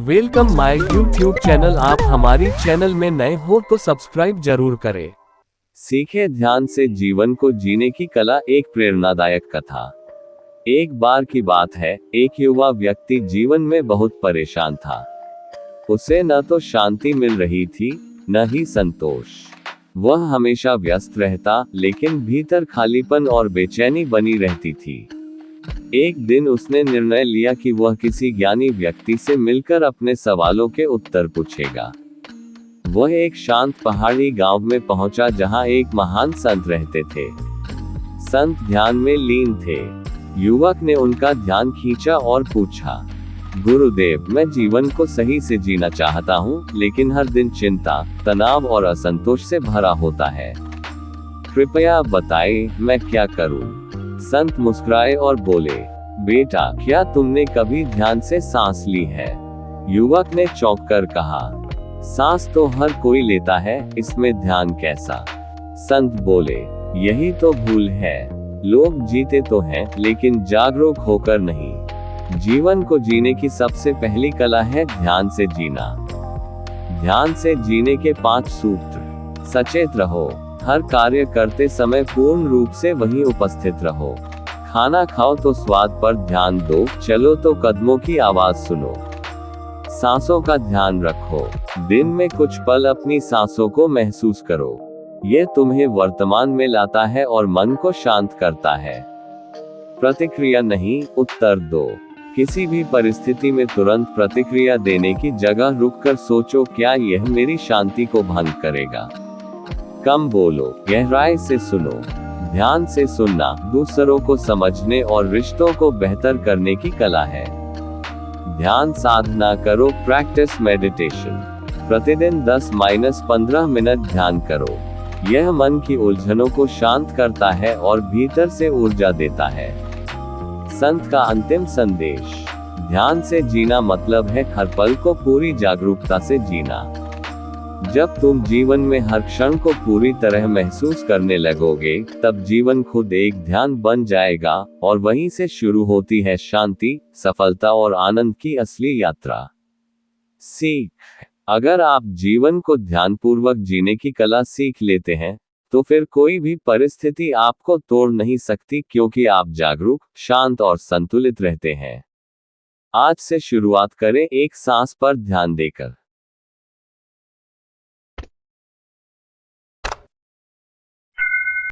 Welcome my YouTube channel. आप हमारी channel में नए हो तो सब्सक्राइब जरूर करें। सीखे ध्यान से जीवन को जीने की कला। एक प्रेरणादायक कथा। एक बार की बात है, एक युवा व्यक्ति जीवन में बहुत परेशान था। उसे न तो शांति मिल रही थी, न ही संतोष। वह हमेशा व्यस्त रहता, लेकिन भीतर खालीपन और बेचैनी बनी रहती थी। एक दिन उसने निर्णय लिया कि वह किसी ज्ञानी व्यक्ति से मिलकर अपने सवालों के उत्तर पूछेगा। वह एक शांत पहाड़ी गांव में पहुंचा, जहां एक महान संत रहते थे। संत ध्यान में लीन थे। युवक ने उनका ध्यान खींचा और पूछा, गुरुदेव, मैं जीवन को सही से जीना चाहता हूं, लेकिन हर दिन चिंता, तनाव और असंतोष से भरा होता है। कृपया बताएं, मैं क्या करूं? संत मुस्कुराए और बोले, बेटा, क्या तुमने कभी ध्यान से सांस ली है? युवक ने चौंक कर कहा, सांस तो हर कोई लेता है, इसमें ध्यान कैसा? संत बोले, यही तो भूल है। लोग जीते तो हैं, लेकिन जागरूक होकर नहीं। जीवन को जीने की सबसे पहली कला है ध्यान से जीना। ध्यान से जीने के 5 सूत्र। सचेत रहो। हर कार्य करते समय पूर्ण रूप से वहीं उपस्थित रहो। खाना खाओ तो स्वाद पर ध्यान दो, चलो तो कदमों की आवाज सुनो। सांसों का ध्यान रखो। दिन में कुछ पल अपनी सांसों को महसूस करो। ये तुम्हें वर्तमान में लाता है और मन को शांत करता है। प्रतिक्रिया नहीं, उत्तर दो। किसी भी परिस्थिति में तुरंत प्रतिक्रिया देने की जगह रुककर सोचो, क्या यह मेरी शांति को भंग करेगा? कम बोलो, गहराई से सुनो। ध्यान से सुनना दूसरों को समझने और रिश्तों को बेहतर करने की कला है। ध्यान साधना करो, प्रैक्टिस मेडिटेशन। प्रतिदिन 10-15 मिनट ध्यान करो। यह मन की उलझनों को शांत करता है और भीतर से ऊर्जा देता है। संत का अंतिम संदेश। ध्यान से जीना मतलब है हर पल को पूरी जागरूकता से जीना। जब तुम जीवन में हर क्षण को पूरी तरह महसूस करने लगोगे, तब जीवन खुद एक ध्यान बन जाएगा, और वहीं से शुरू होती है शांति, सफलता और आनंद की असली यात्रा। सीख। अगर आप जीवन को ध्यानपूर्वक जीने की कला सीख लेते हैं, तो फिर कोई भी परिस्थिति आपको तोड़ नहीं सकती, क्योंकि आप जागरूक, शांत और संतुलित रहते हैं। आज से शुरुआत करें एक सांस पर ध्यान देकर।